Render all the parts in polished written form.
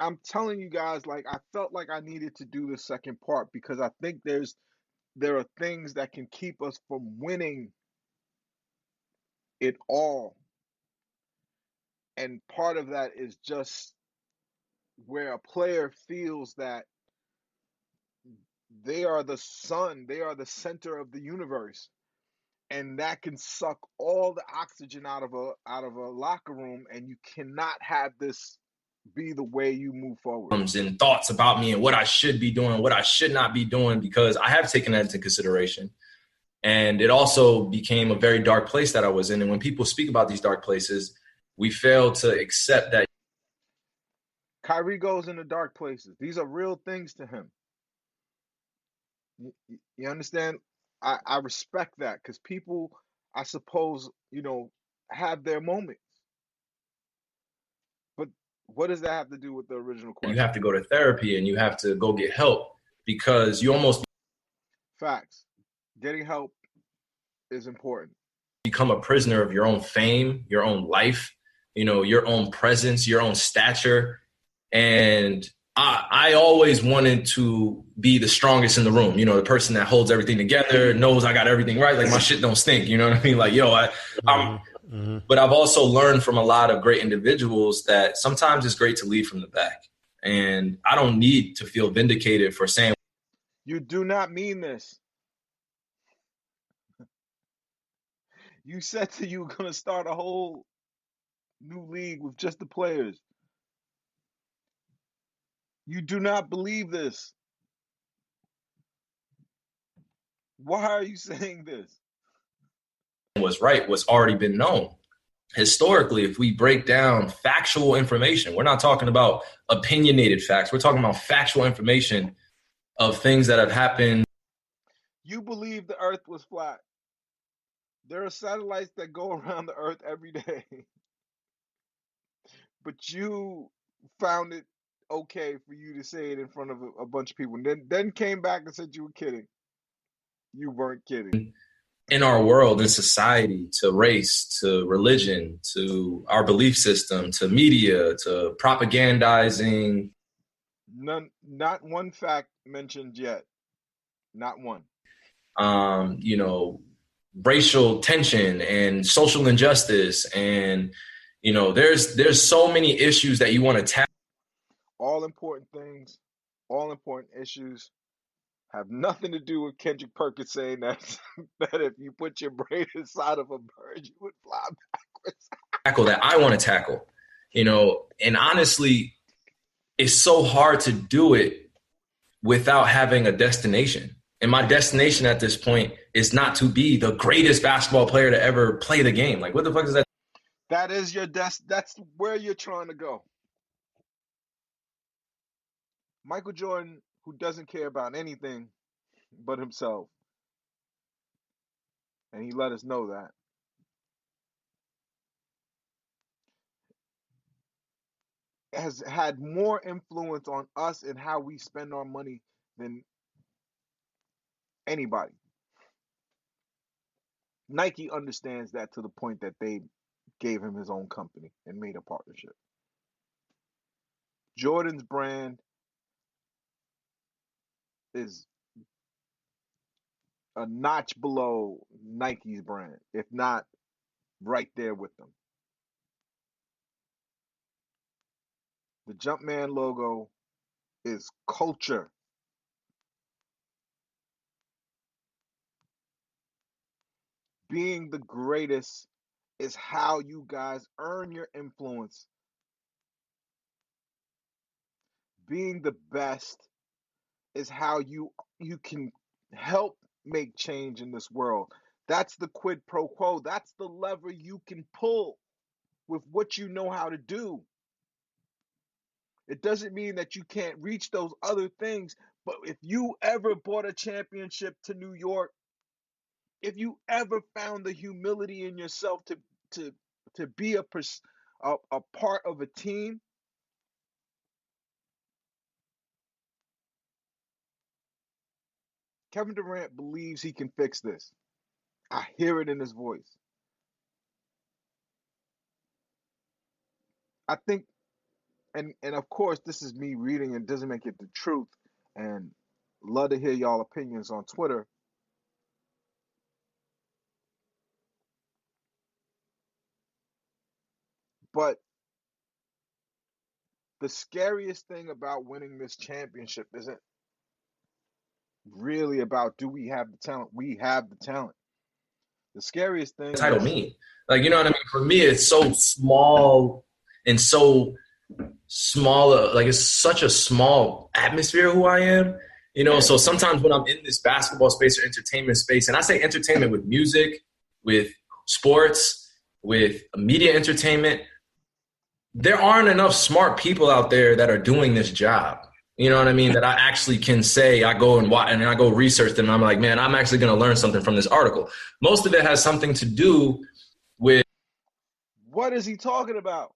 I'm telling you guys, like I felt like I needed to do the second part because I think there are things that can keep us from winning it all. And part of that is just where a player feels that they are the sun, they are the center of the universe. And that can suck all the oxygen out of a locker room, and you cannot have this be the way you move forward. And thoughts about me and what I should be doing, what I should not be doing, because I have taken that into consideration. And it also became a very dark place that I was in. And when people speak about these dark places, we fail to accept that. Kyrie goes into dark places. These are real things to him. You understand? I respect that because people, I suppose, have their moments. But what does that have to do with the original You question? have to go to therapy and you have to go get help because you almost Facts. Getting help is important. become a prisoner of your own fame, your own life, your own presence, your own stature. And I always wanted to be the strongest in the room, the person that holds everything together, knows I got everything right, like my shit don't stink, you know what I mean? Like, but I've also learned from a lot of great individuals that sometimes it's great to lead from the back. And I don't need to feel vindicated for saying. You do not mean this. You said that you were going to start a whole new league with just the players. You do not believe this. Why are you saying this? Was right, what's already been known. Historically, if we break down factual information, we're not talking about opinionated facts. We're talking about factual information of things that have happened. You believe the earth was flat. There are satellites that go around the earth every day. But you found it okay for you to say it in front of a bunch of people. And then came back and said you were kidding. You weren't kidding. In our world, in society, to race, to religion, to our belief system, to media, to propagandizing. Not one fact mentioned yet. Not one. You know, racial tension and social injustice, and there's so many issues that you want to tackle. All important things, all important issues have nothing to do with Kendrick Perkins saying that that if you put your brain inside of a bird, you would fly backwards. Tackle that I want to tackle, and honestly, it's so hard to do it without having a destination. And my destination at this point is not to be the greatest basketball player to ever play the game. Like, what the fuck is that? That is your that's where you're trying to go. Michael Jordan, who doesn't care about anything but himself, and he let us know that, has had more influence on us and how we spend our money than anybody. Nike understands that to the point that they gave him his own company and made a partnership. Jordan's brand is a notch below Nike's brand, if not right there with them. The Jumpman logo is culture. Being the greatest is how you guys earn your influence. Being the best is how you can help make change in this world. That's the quid pro quo. That's the lever you can pull with what you know how to do. It doesn't mean that you can't reach those other things, but if you ever brought a championship to New York, if you ever found the humility in yourself to to be a part of a team, Kevin Durant believes he can fix this. I hear it in his voice. I think and of course, this is me reading and doesn't make it the truth. And love to hear y'all opinions on Twitter. But the scariest thing about winning this championship isn't really about do we have the talent. We have the talent. The scariest thing Title is mean? Like, you know what I mean? For me, it's so small and so small. Like, it's such a small atmosphere who I am. You know, yeah. so sometimes when I'm in this basketball space or entertainment space, and I say entertainment with music, with sports, with media entertainment, there aren't enough smart people out there that are doing this job. You know what I mean? That I actually can say I go and watch and I go research them. And I'm like, man, I'm actually going to learn something from this article. Most of it has something to do with What is he talking about?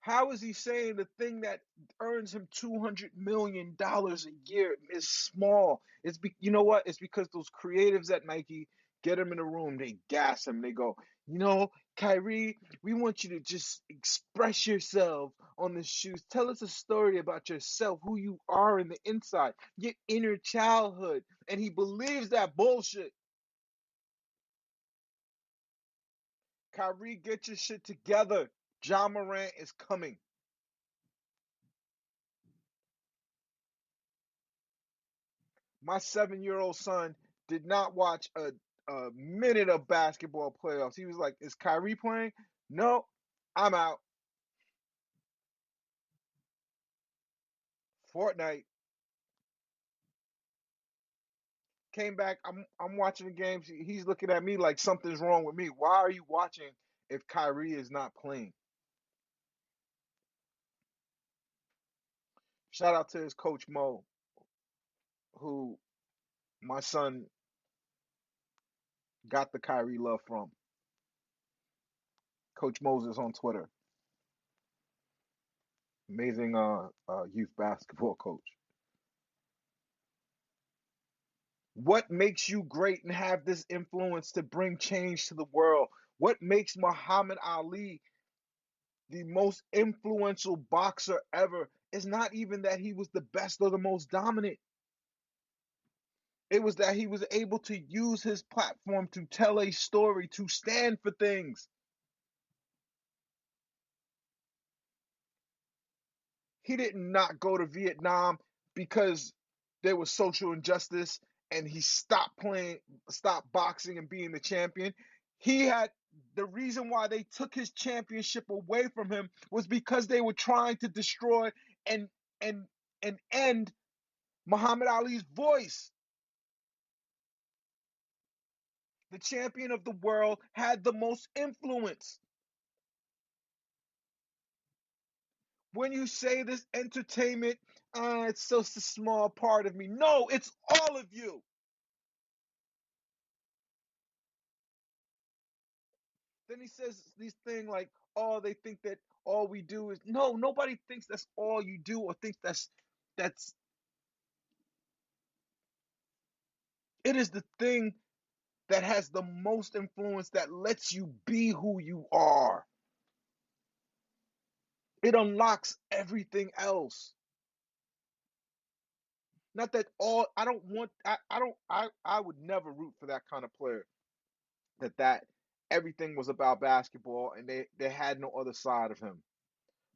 How is he saying the thing that earns him $200 million a year is small? You know what? It's because those creatives at Nike get him in a room, they gas him, they go, you know, Kyrie, we want you to just express yourself on the shoes. Tell us a story about yourself, who you are in the inside, your inner childhood. And he believes that bullshit. Kyrie, get your shit together. Ja Morant is coming. My 7-year-old son did not watch a minute of basketball playoffs. He was like, "Is Kyrie playing?" No, I'm out. Fortnite came back. I'm watching the games. He's looking at me like something's wrong with me. Why are you watching if Kyrie is not playing? Shout out to his coach Mo, who my son got the Kyrie love from. Coach Moses on Twitter, amazing youth basketball coach. What makes you great and have this influence to bring change to the world? What makes Muhammad Ali the most influential boxer ever is not even that he was the best or the most dominant. It was that he was able to use his platform to tell a story, to stand for things. He did not go to Vietnam because there was social injustice and he stopped boxing and being the champion. He had the reason why they took his championship away from him was because they were trying to destroy and and and end Muhammad Ali's voice. The champion of the world had the most influence. When you say this entertainment, it's just a small part of me. No, it's all of you. Then he says these things like, "Oh, they think that all we do is." No, nobody thinks that's all you do or thinks that's. It is the thing that has the most influence that lets you be who you are. It unlocks everything else. Not that all. I don't want. I don't. I would never root for that kind of player. That everything was about basketball and they had no other side of him.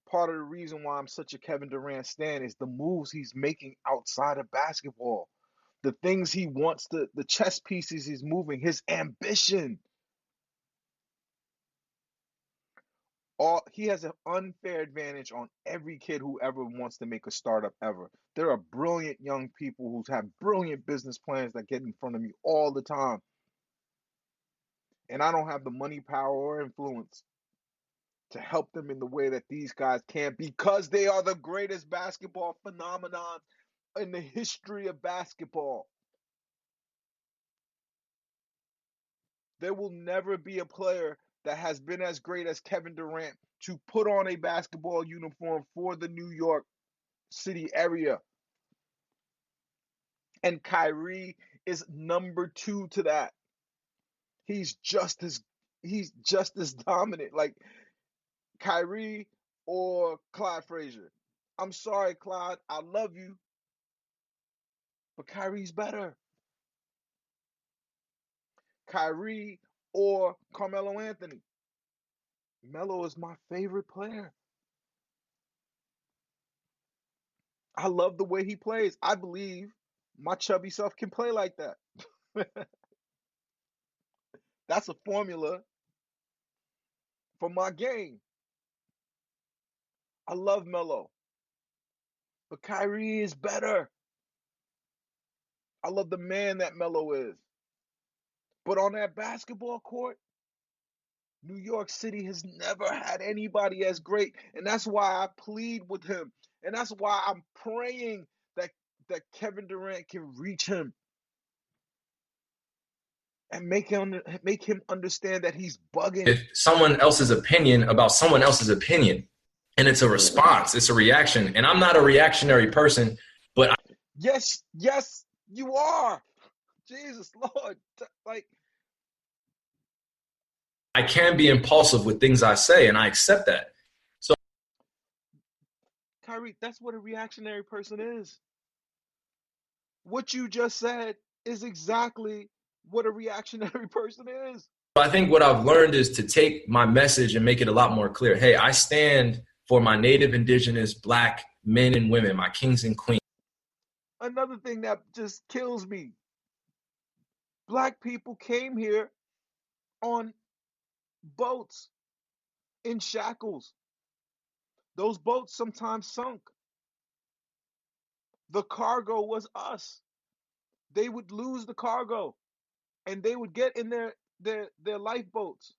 Part of the reason why I'm such a Kevin Durant stan is the moves he's making outside of basketball. The things he wants, the chess pieces he's moving, his ambition. All he has an unfair advantage on every kid who ever wants to make a startup ever. There are brilliant young people who have brilliant business plans that get in front of me all the time. And I don't have the money, power, or influence to help them in the way that these guys can because they are the greatest basketball phenomenon in the history of basketball. There will never be a player that has been as great as Kevin Durant to put on a basketball uniform for the New York City area. And Kyrie is number two to that. He's just as he's just as dominant. Like Kyrie or Clyde Frazier. I'm sorry, Clyde. I love you, but Kyrie's better. Kyrie or Carmelo Anthony. Melo is my favorite player. I love the way he plays. I believe my chubby self can play like that. That's a formula for my game. I love Melo, but Kyrie is better. I love the man that Melo is. But on that basketball court, New York City has never had anybody as great. And that's why I plead with him. And that's why I'm praying that, that Kevin Durant can reach him and make him understand that he's bugging. If someone else's opinion about someone else's opinion, and it's a response, it's a reaction. And I'm not a reactionary person, but Yes, yes, you are. Jesus Lord. Like, I can be impulsive with things I say, and I accept that. So Kyrie, that's what a reactionary person is. What you just said is exactly what a reactionary person is. I think what I've learned is to take my message and make it a lot more clear. Hey, I stand for my native, indigenous, black men and women, my kings and queens. Another thing that just kills me, black people came here on boats in shackles. Those boats sometimes sunk. The cargo was us. They would lose the cargo and they would get in their lifeboats,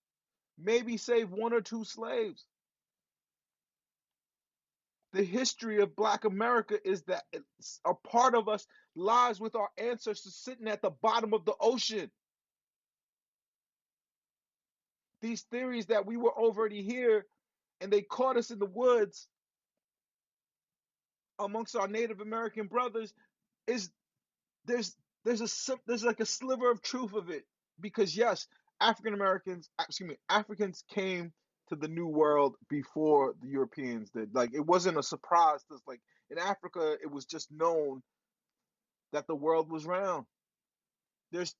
maybe save one or two slaves. The history of black America is that a part of us lies with our ancestors sitting at the bottom of the ocean. These theories that we were already here and they caught us in the woods amongst our Native American brothers is there's there's like a sliver of truth of it, because yes, Africans came to the New World before the Europeans did. Like, it wasn't a surprise. Like, in Africa, it was just known that the world was round. There's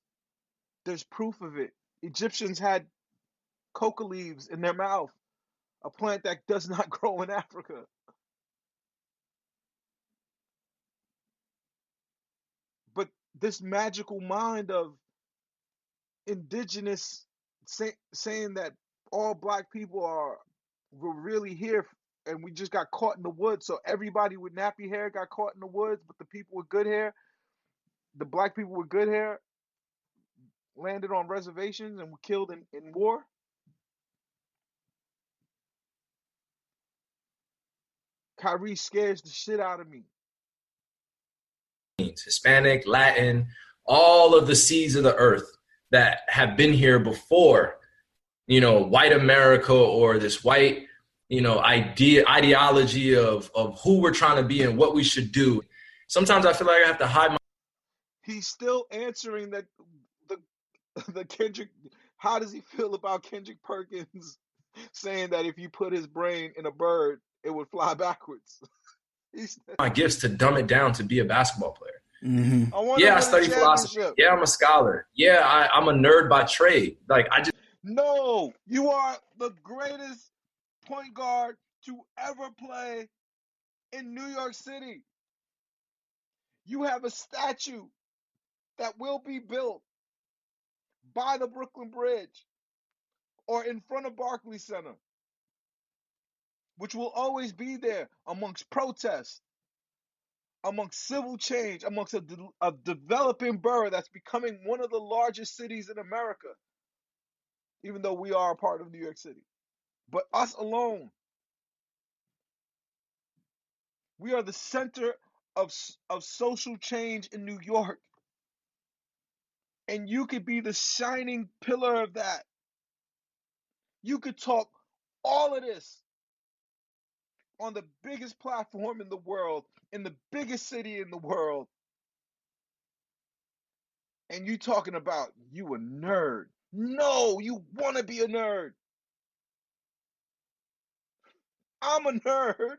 there's proof of it. Egyptians had coca leaves in their mouth, a plant that does not grow in Africa. But this magical mind of indigenous saying that all black people were really here, and we just got caught in the woods. So everybody with nappy hair got caught in the woods, but the people with good hair, the black people with good hair, landed on reservations and were killed in war. Kyrie scares the shit out of me. Hispanic, Latin, all of the seeds of the earth that have been here before, white America or this white, ideology of who we're trying to be and what we should do. Sometimes I feel like I have to hide my. He's still answering that the the Kendrick. How does he feel about Kendrick Perkins saying that if you put his brain in a bird, it would fly backwards? He's, My gifts to dumb it down to be a basketball player. Mm-hmm. I want to Yeah, I win a study philosophy. championship. Yeah, I'm a scholar. Yeah, I'm a nerd by trade. Like, I just. No, you are the greatest point guard to ever play in New York City. You have a statue that will be built by the Brooklyn Bridge or in front of Barclays Center, which will always be there amongst protests, amongst civil change, amongst a developing borough that's becoming one of the largest cities in America, even though we are a part of New York City. But us alone, we are the center of social change in New York. And you could be the shining pillar of that. You could talk all of this on the biggest platform in the world, in the biggest city in the world, and you talking about you a nerd. No, you want to be a nerd. I'm a nerd.